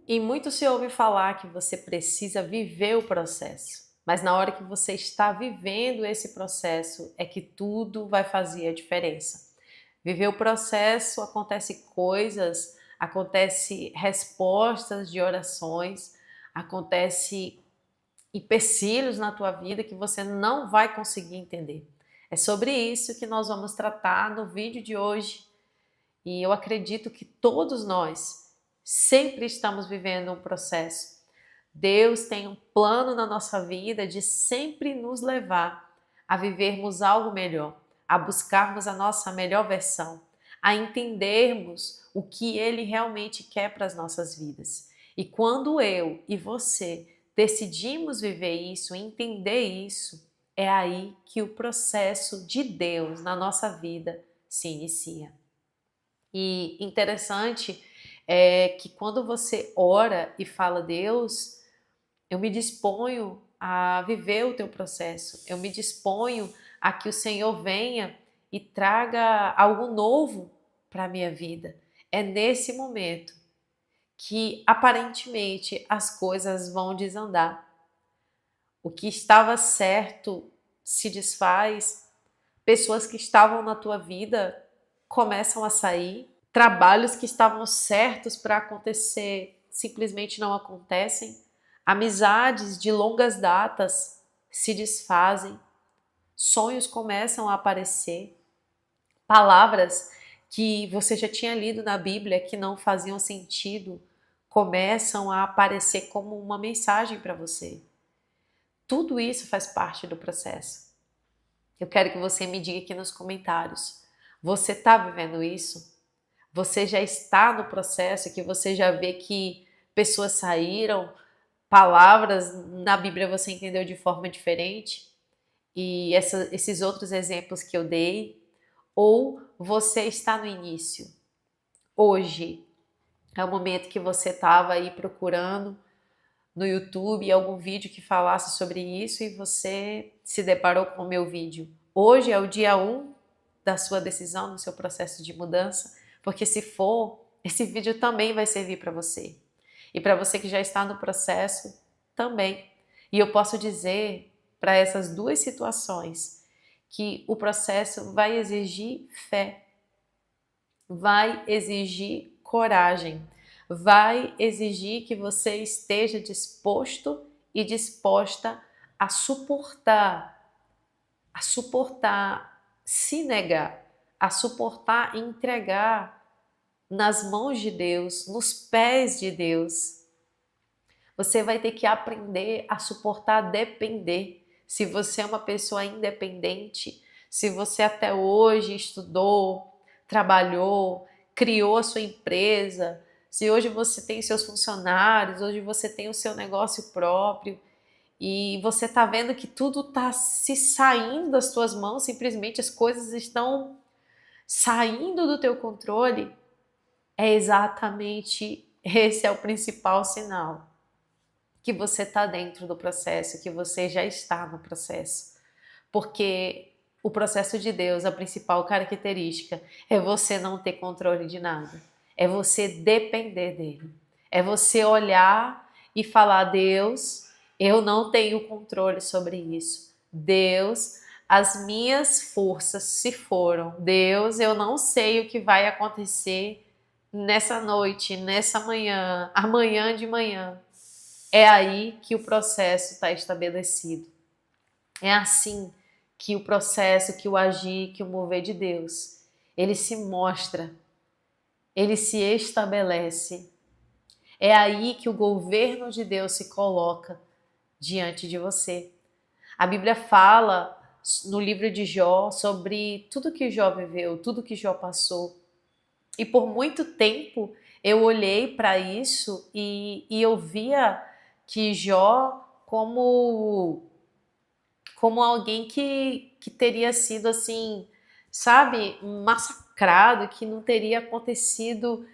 E muito se ouve falar que você precisa viver o processo, mas na hora que você está vivendo esse processo é que tudo vai fazer a diferença. Viver o processo, acontece coisas, acontece respostas de orações, acontece empecilhos na tua vida que você não vai conseguir entender. É sobre isso que nós vamos tratar no vídeo de hoje. E eu acredito que todos nós sempre estamos vivendo um processo. Deus tem um plano na nossa vida de sempre nos levar a vivermos algo melhor, a buscarmos a nossa melhor versão, a entendermos o que Ele realmente quer para as nossas vidas. E quando eu e você decidimos viver isso, entender isso, é aí que o processo de Deus na nossa vida se inicia. E interessante é que quando você ora e fala, Deus, eu me disponho a viver o teu processo, eu me disponho a que o Senhor venha e traga algo novo para a minha vida. É nesse momento que aparentemente as coisas vão desandar. O que estava certo se desfaz, pessoas que estavam na tua vida começam a sair, trabalhos que estavam certos para acontecer simplesmente não acontecem, amizades de longas datas se desfazem, sonhos começam a aparecer, palavras que você já tinha lido na Bíblia que não faziam sentido começam a aparecer como uma mensagem para você. Tudo isso faz parte do processo. Eu quero que você me diga aqui nos comentários. Você está vivendo isso? Você já está no processo que você já vê que pessoas saíram, palavras na Bíblia você entendeu de forma diferente? E esses outros exemplos que eu dei? Ou você está no início? Hoje é o momento que você estava aí procurando no YouTube algum vídeo que falasse sobre isso e você se deparou com o meu vídeo. Hoje é o dia 1 da sua decisão, do seu processo de mudança, porque se for, esse vídeo também vai servir para você. E para você que já está no processo, também. E eu posso dizer para essas duas situações que o processo vai exigir fé, vai exigir coragem, vai exigir que você esteja disposto e disposta a suportar, se negar, a suportar e entregar nas mãos de Deus, nos pés de Deus. Você vai ter que aprender a suportar depender. Se você é uma pessoa independente, se você até hoje estudou, trabalhou, criou a sua empresa, se hoje você tem seus funcionários, hoje você tem o seu negócio próprio e você está vendo que tudo está se saindo das tuas mãos, simplesmente as coisas estão saindo do teu controle, é exatamente esse é o principal sinal que você está dentro do processo, que você já está no processo. Porque o processo de Deus, a principal característica é você não ter controle de nada. É você depender dele. É você olhar e falar, Deus, eu não tenho controle sobre isso. Deus, as minhas forças se foram. Deus, eu não sei o que vai acontecer nessa noite, nessa manhã, amanhã de manhã. É aí que o processo está estabelecido. É assim que o processo, que o agir, que o mover de Deus, ele se mostra, ele se estabelece. É aí que o governo de Deus se coloca diante de você. A Bíblia fala no livro de Jó sobre tudo que Jó viveu, tudo que Jó passou. E por muito tempo eu olhei para isso e eu via que Jó como alguém que teria sido assim, sabe, massacrado, que não teria acontecido,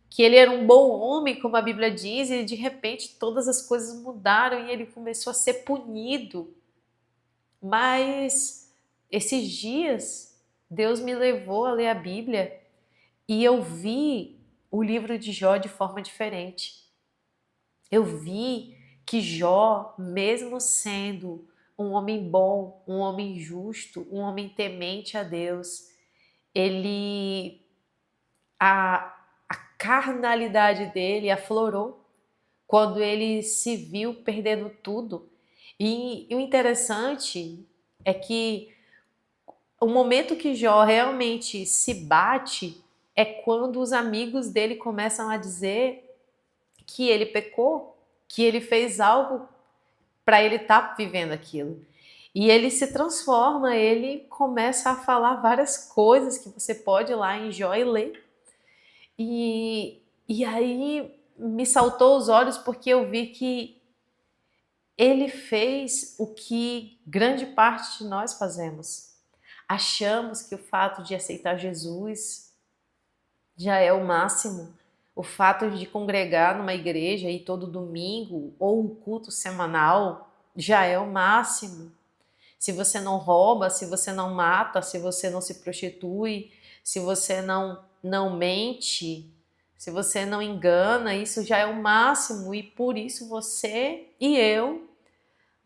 que ele era um bom homem, como a Bíblia diz, e de repente todas as coisas mudaram e ele começou a ser punido. Mas esses dias Deus me levou a ler a Bíblia e eu vi o livro de Jó de forma diferente. Eu vi que Jó, mesmo sendo um homem bom, um homem justo, um homem temente a Deus, ele a carnalidade dele aflorou quando ele se viu perdendo tudo. E o interessante é que o momento que Jó realmente se bate é quando os amigos dele começam a dizer que ele pecou, que ele fez algo para ele estar vivendo aquilo. E ele se transforma, ele começa a falar várias coisas que você pode ir lá em Jó e ler. E aí me saltou os olhos porque eu vi que ele fez o que grande parte de nós fazemos. Achamos que o fato de aceitar Jesus já é o máximo. O fato de congregar numa igreja e todo domingo ou um culto semanal já é o máximo. Se você não rouba, se você não mata, se você não se prostitui, se você não mente, se você não engana, isso já é o máximo e por isso você e eu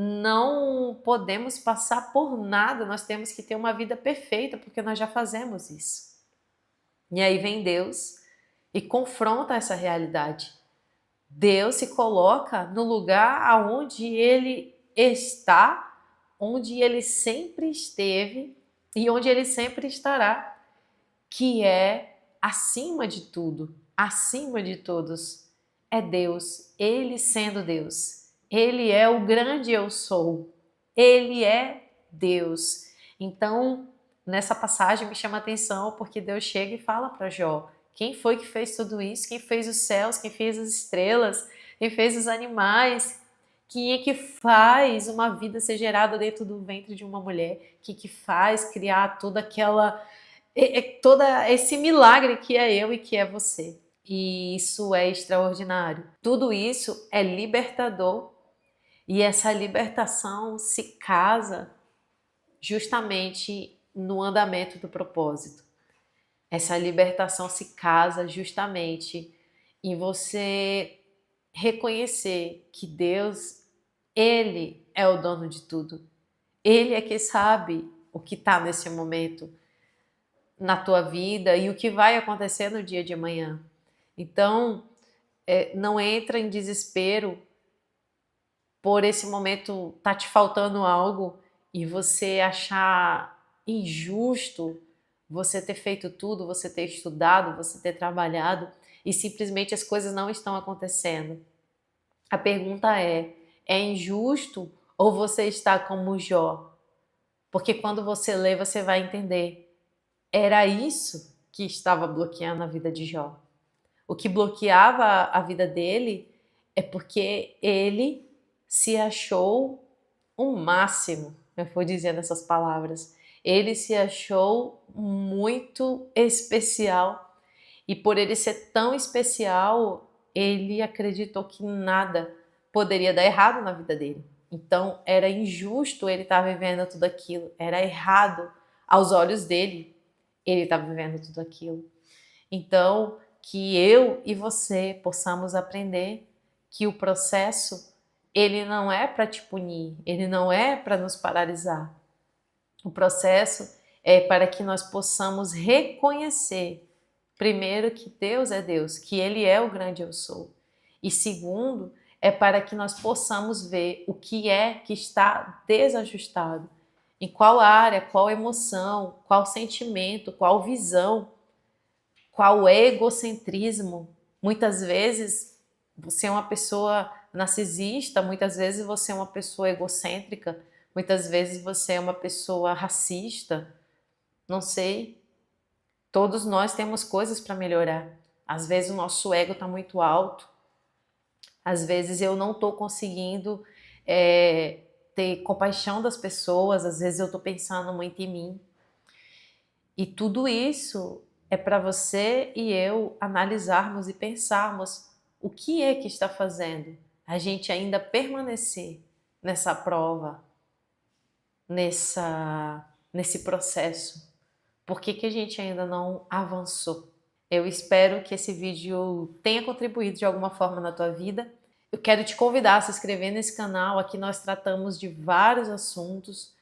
não podemos passar por nada, nós temos que ter uma vida perfeita porque nós já fazemos isso. E aí vem Deus e confronta essa realidade. Deus se coloca no lugar aonde ele está, onde ele sempre esteve e onde ele sempre estará, que é acima de tudo, acima de todos. É Deus, ele sendo Deus. Ele é o grande eu sou. Ele é Deus. Então, nessa passagem me chama a atenção porque Deus chega e fala para Jó: quem foi que fez tudo isso? Quem fez os céus? Quem fez as estrelas? Quem fez os animais? Quem é que faz uma vida ser gerada dentro do ventre de uma mulher? Quem que faz criar toda aquela todo esse milagre que é eu e que é você. E isso é extraordinário. Tudo isso é libertador e essa libertação se casa justamente no andamento do propósito. Essa libertação se casa justamente em você reconhecer que Deus, Ele é o dono de tudo. Ele é que sabe o que está nesse momento na tua vida e o que vai acontecer no dia de amanhã. Então, não entra em desespero por esse momento tá te faltando algo e você achar injusto você ter feito tudo, você ter estudado, você ter trabalhado e simplesmente as coisas não estão acontecendo. A pergunta é injusto ou você está como Jó? Porque quando você lê, você vai entender. Era isso que estava bloqueando a vida de Jó. O que bloqueava a vida dele é porque ele se achou o máximo, eu vou dizendo essas palavras. Ele se achou muito especial e por ele ser tão especial, ele acreditou que nada poderia dar errado na vida dele. Então era injusto ele estar vivendo tudo aquilo, era errado aos olhos dele ele estar vivendo tudo aquilo. Então, que eu e você possamos aprender que o processo, ele não é para te punir, ele não é para nos paralisar. O processo é para que nós possamos reconhecer, primeiro, que Deus é Deus, que Ele é o grande eu sou. E segundo, é para que nós possamos ver o que é que está desajustado, em qual área, qual emoção, qual sentimento, qual visão, qual egocentrismo. Muitas vezes você é uma pessoa narcisista, muitas vezes você é uma pessoa egocêntrica, muitas vezes você é uma pessoa racista, não sei. Todos nós temos coisas para melhorar. Às vezes o nosso ego está muito alto, às vezes eu não estou conseguindo ter compaixão das pessoas, às vezes eu estou pensando muito em mim. E tudo isso é para você e eu analisarmos e pensarmos o que é que está fazendo a gente ainda permanecer nessa prova, nesse processo. Por que a gente ainda não avançou? Eu espero que esse vídeo tenha contribuído de alguma forma na tua vida. Eu quero te convidar a se inscrever nesse canal. Aqui nós tratamos de vários assuntos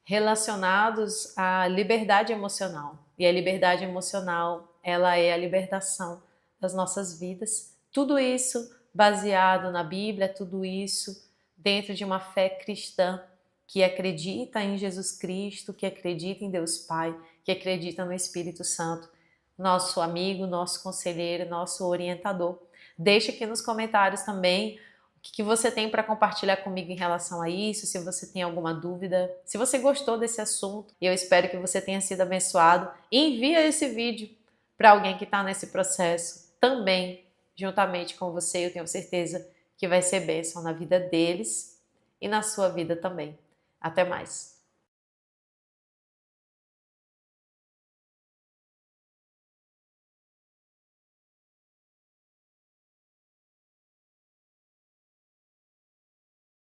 relacionados à liberdade emocional. E a liberdade emocional, ela é a libertação das nossas vidas. Tudo isso baseado na Bíblia, tudo isso dentro de uma fé cristã que acredita em Jesus Cristo, que acredita em Deus Pai, que acredita no Espírito Santo, nosso amigo, nosso conselheiro, nosso orientador. Deixa aqui nos comentários também o que você tem para compartilhar comigo em relação a isso, se você tem alguma dúvida, se você gostou desse assunto. Eu espero que você tenha sido abençoado. Envia esse vídeo para alguém que está nesse processo também, juntamente com você. Eu tenho certeza que vai ser bênção na vida deles e na sua vida também. Até mais!